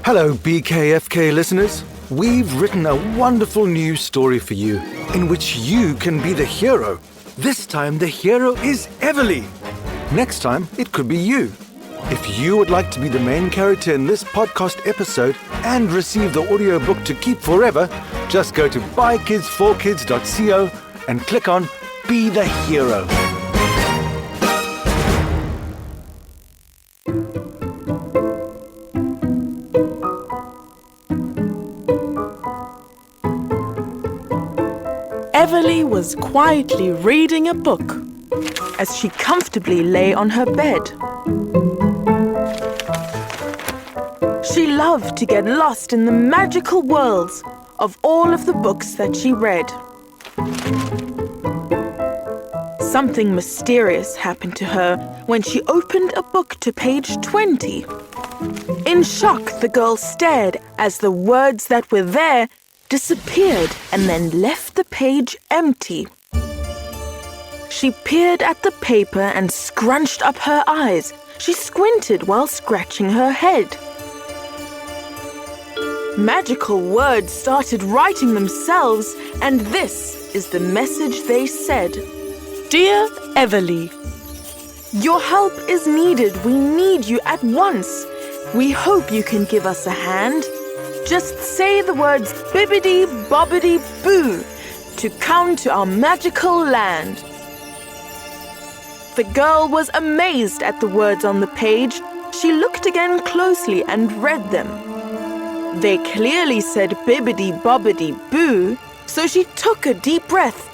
Hello, BKFK listeners. We've written a wonderful new story for you in which you can be the hero. This time, the hero is Everly. Next time, it could be you. If you would like to be the main character in this podcast episode and receive the audiobook to keep forever, just go to buykids4kids.co and click on Be the Hero. Everly was quietly reading a book as she comfortably lay on her bed. She loved to get lost in the magical worlds of all of the books that she read. Something mysterious happened to her when she opened a book to page 20. In shock, the girl stared as the words that were there disappeared and then left the page empty. She peered at the paper and scrunched up her eyes. She squinted while scratching her head. Magical words started writing themselves, and this is the message they said. Dear Everly, your help is needed. We need you at once. We hope you can give us a hand. Just say the words bibbidi bobbidi boo to come to our magical land. The girl was amazed at the words on the page. She looked again closely and read them. They clearly said bibbidi bobbidi boo, so she took a deep breath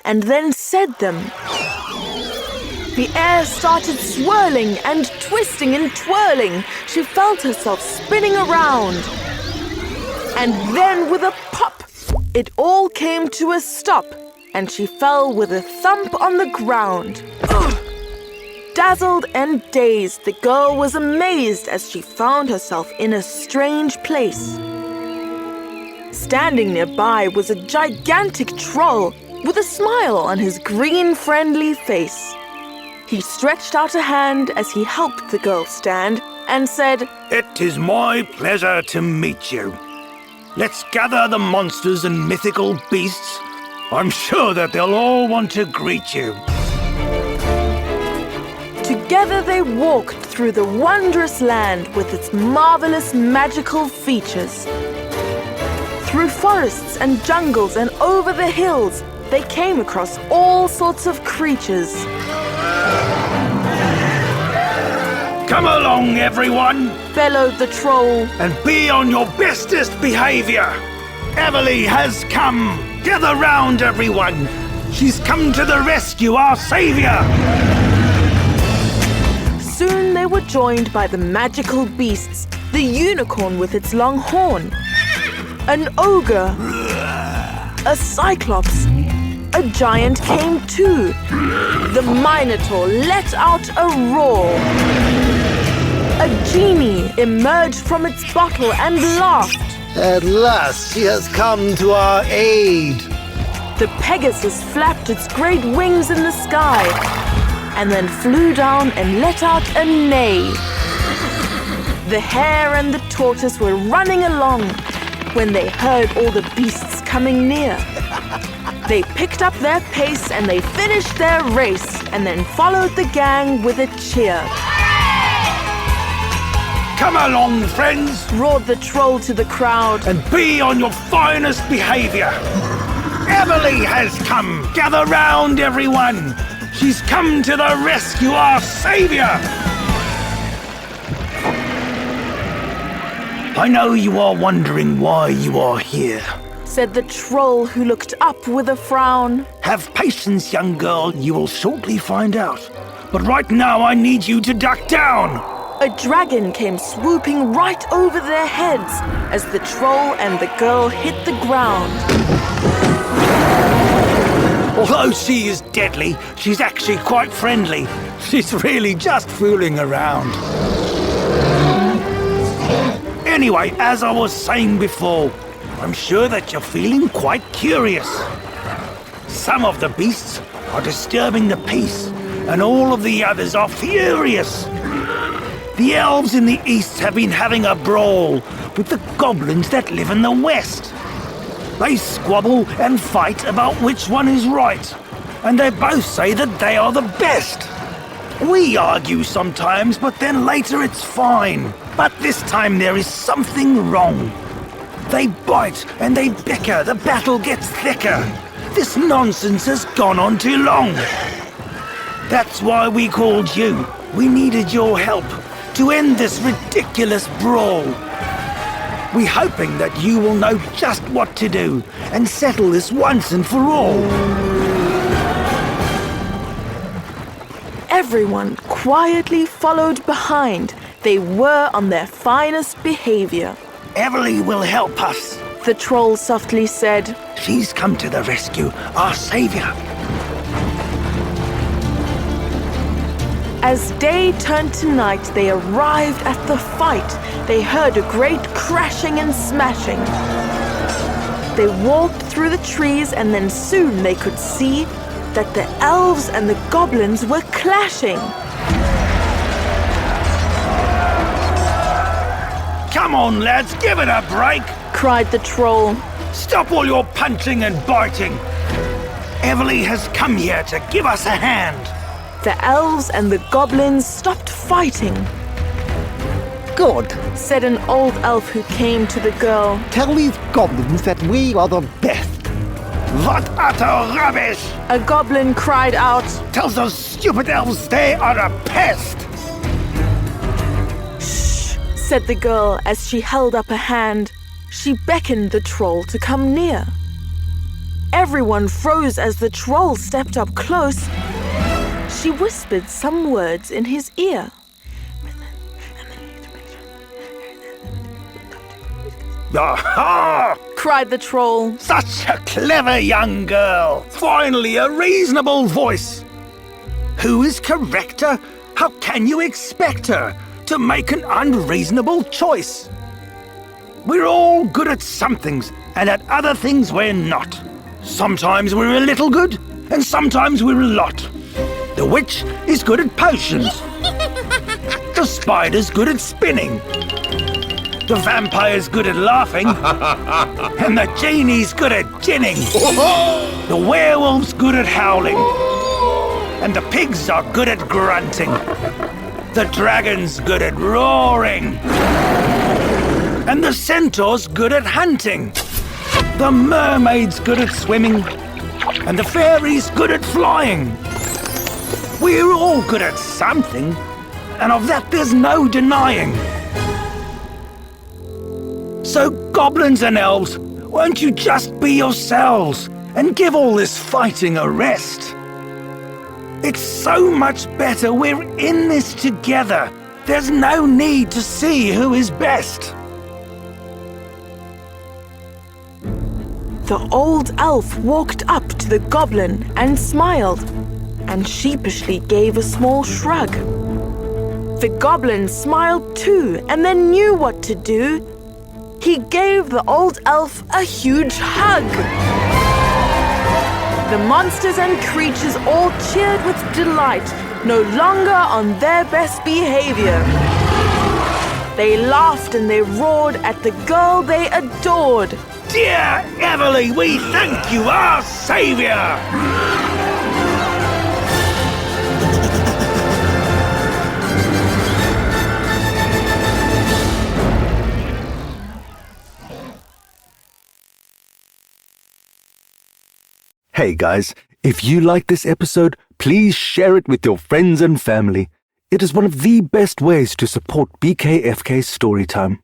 and then said them. The air started swirling and twisting and twirling. She felt herself spinning around. And then with a pop, it all came to a stop, and she fell with a thump on the ground. Ugh. Dazzled and dazed, the girl was amazed as she found herself in a strange place. Standing nearby was a gigantic troll with a smile on his green, friendly face. He stretched out a hand as he helped the girl stand and said, "It is my pleasure to meet you. Let's gather the monsters and mythical beasts. I'm sure that they'll all want to greet you." Together they walked through the wondrous land with its marvelous magical features. Through forests and jungles and over the hills, they came across all sorts of creatures. "Come along, everyone," bellowed the troll, "and be on your bestest behavior. Everly has come. Gather round, everyone. She's come to the rescue, our savior." Soon they were joined by the magical beasts, the unicorn with its long horn, an ogre, a cyclops, a giant came too. The Minotaur let out a roar. A genie emerged from its bottle and laughed. At last she has come to our aid. The Pegasus flapped its great wings in the sky and then flew down and let out a neigh. The hare and the tortoise were running along when they heard all the beasts coming near. They picked up their pace and they finished their race and then followed the gang with a cheer. "Come along, friends," roared the troll to the crowd, "and be on your finest behavior. Everly has come. Gather round, everyone. She's come to the rescue, our savior." "I know you are wondering why you are here," said the troll, who looked up with a frown. "Have patience, young girl. You will shortly find out. But right now I need you to duck down." A dragon came swooping right over their heads as the troll and the girl hit the ground. Although she is deadly, she's actually quite friendly. She's really just fooling around. Anyway, as I was saying before, I'm sure that you're feeling quite curious. Some of the beasts are disturbing the peace, and all of the others are furious. The elves in the east have been having a brawl with the goblins that live in the west. They squabble and fight about which one is right, and they both say that they are the best. We argue sometimes, but then later it's fine. But this time there is something wrong. They bite and they bicker, the battle gets thicker. This nonsense has gone on too long. That's why we called you. We needed your help to end this ridiculous brawl. We're hoping that you will know just what to do and settle this once and for all. Everyone quietly followed behind. They were on their finest behavior. Everly will help us. The troll softly said. She's come to the rescue, our savior. As day turned to night, they arrived at the fight. They heard a great crashing and smashing. They walked through the trees, and then soon they could see that the elves and the goblins were clashing. Come on, lads, give it a break, cried the troll. Stop all your punching and biting. Everly has come here to give us a hand. The elves and the goblins stopped fighting. Good. Said an old elf who came to the girl. Tell these goblins that we are the best. What utter rubbish! A goblin cried out. Tell those stupid elves they are a pest! Shh, said the girl as she held up a hand. She beckoned the troll to come near. Everyone froze as the troll stepped up close. She whispered some words in his ear. Aha! Cried the troll. Such a clever young girl! Finally, a reasonable voice! Who is corrector? How can you expect her to make an unreasonable choice? We're all good at some things, and at other things we're not. Sometimes we're a little good, and sometimes we're a lot. The witch is good at potions. The spider's good at spinning. The vampire's good at laughing. And the genie's good at ginning. The werewolf's good at howling. And the pigs are good at grunting. The dragon's good at roaring. And the centaur's good at hunting. The mermaid's good at swimming. And the fairy's good at flying. We're all good at something, and of that there's no denying. So, goblins and elves, won't you just be yourselves and give all this fighting a rest? It's so much better we're in this together. There's no need to see who is best. The old elf walked up to the goblin and smiled, and sheepishly gave a small shrug. The goblin smiled too, and then knew what to do. He gave the old elf a huge hug. The monsters and creatures all cheered with delight, no longer on their best behavior. They laughed and they roared at the girl they adored. Dear Everly, we thank you, our savior! Hey guys, if you like this episode, please share it with your friends and family. It is one of the best ways to support BKFK Storytime.